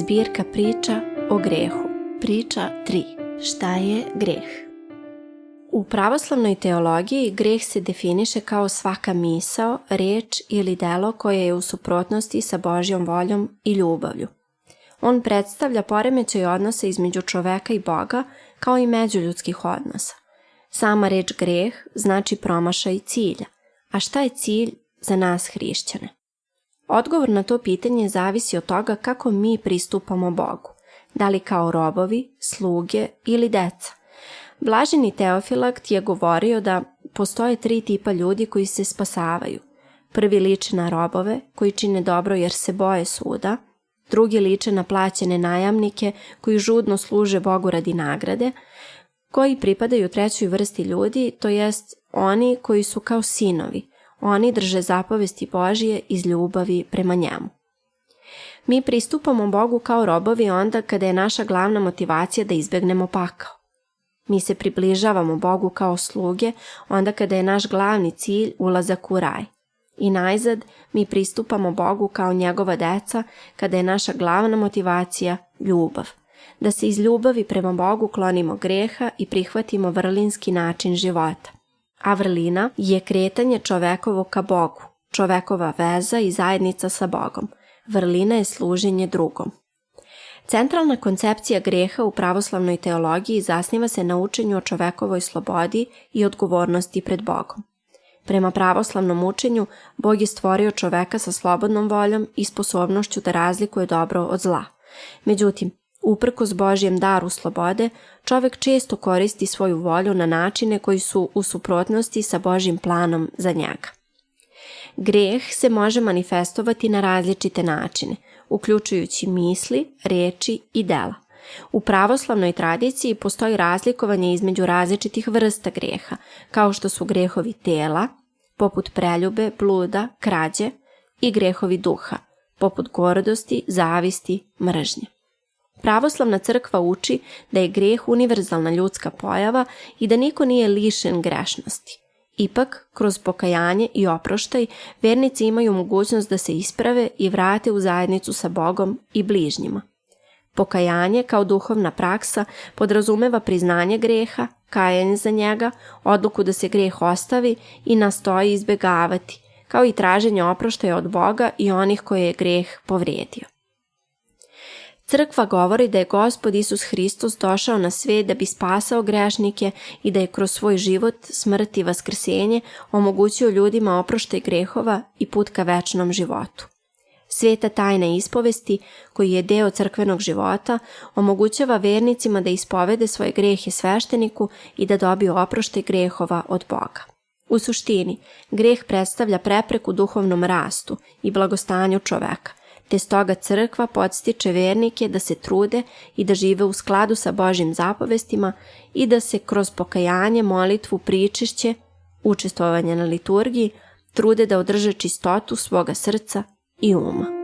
Zbirka priča o grehu. Priča 3. Šta je greh? U pravoslavnoj teologiji greh se definiše kao svaka misao, reč ili delo koje je u suprotnosti sa Božjom voljom i ljubavlju. On predstavlja poremećaj odnosa između čoveka i Boga, kao i međuljudskih odnosa. Sama reč greh znači promašaj cilja. A šta je cilj za nas hrišćane? Odgovor na to pitanje zavisi od toga kako mi pristupamo Bogu, da li kao robovi, sluge ili deca. Blaženi Teofilakt je govorio da postoje 3 tipa ljudi koji se spasavaju. Prvi liče na robove koji čine dobro jer se boje suda, drugi liče na plaćene najamnike koji žudno služe Bogu radi nagrade, koji pripadaju 3. vrsti ljudi, to jest oni koji su kao sinovi. Oni drže zapovesti Božije iz ljubavi prema njemu. Mi pristupamo Bogu kao robovi onda kada je naša glavna motivacija da izbegnemo pakao. Mi se približavamo Bogu kao sluge onda kada je naš glavni cilj ulazak u raj. I najzad mi pristupamo Bogu kao njegova deca kada je naša glavna motivacija ljubav. Da se iz ljubavi prema Bogu klonimo greha i prihvatimo vrlinski način života. A vrlina je kretanje čovekovo ka Bogu, čovekova veza i zajednica sa Bogom. Vrlina je služenje drugom. Centralna koncepcija greha u pravoslavnoj teologiji zasniva se na učenju o čovekovoj slobodi i odgovornosti pred Bogom. Prema pravoslavnom učenju, Bog je stvorio čoveka sa slobodnom voljom i sposobnošću da razlikuje dobro od zla. Međutim, uprkos Božjem daru slobode, čovek često koristi svoju volju na načine koji su u suprotnosti sa Božjim planom za njega. Greh se može manifestovati na različite načine, uključujući misli, reči i dela. U pravoslavnoj tradiciji postoji razlikovanje između različitih vrsta greha, kao što su grehovi tela, poput preljube, bluda, krađe, i grehovi duha, poput gordosti, zavisti, mržnje. Pravoslavna crkva uči da je greh univerzalna ljudska pojava i da niko nije lišen grešnosti. Ipak, kroz pokajanje i oproštaj, vernici imaju mogućnost da se isprave i vrate u zajednicu sa Bogom i bližnjima. Pokajanje kao duhovna praksa podrazumeva priznanje greha, kajanje za njega, odluku da se greh ostavi i nastoji izbegavati, kao i traženje oproštaja od Boga i onih koje je greh povrijedio. Crkva govori da je Gospod Isus Hristos došao na svijet da bi spasao grešnike i da je kroz svoj život, smrt i vaskrsenje omogućio ljudima oproštaj grehova i put ka večnom životu. Sveta tajna ispovesti, koji je deo crkvenog života, omogućava vernicima da ispovede svoje grehe svešteniku i da dobiju oproštaj grehova od Boga. U suštini, greh predstavlja prepreku duhovnom rastu i blagostanju čoveka, te stoga crkva podstiče vernike da se trude i da žive u skladu sa Božjim zapovestima i da se kroz pokajanje, molitvu, pričišće, učestvovanje na liturgiji, trude da održe čistotu svoga srca i uma.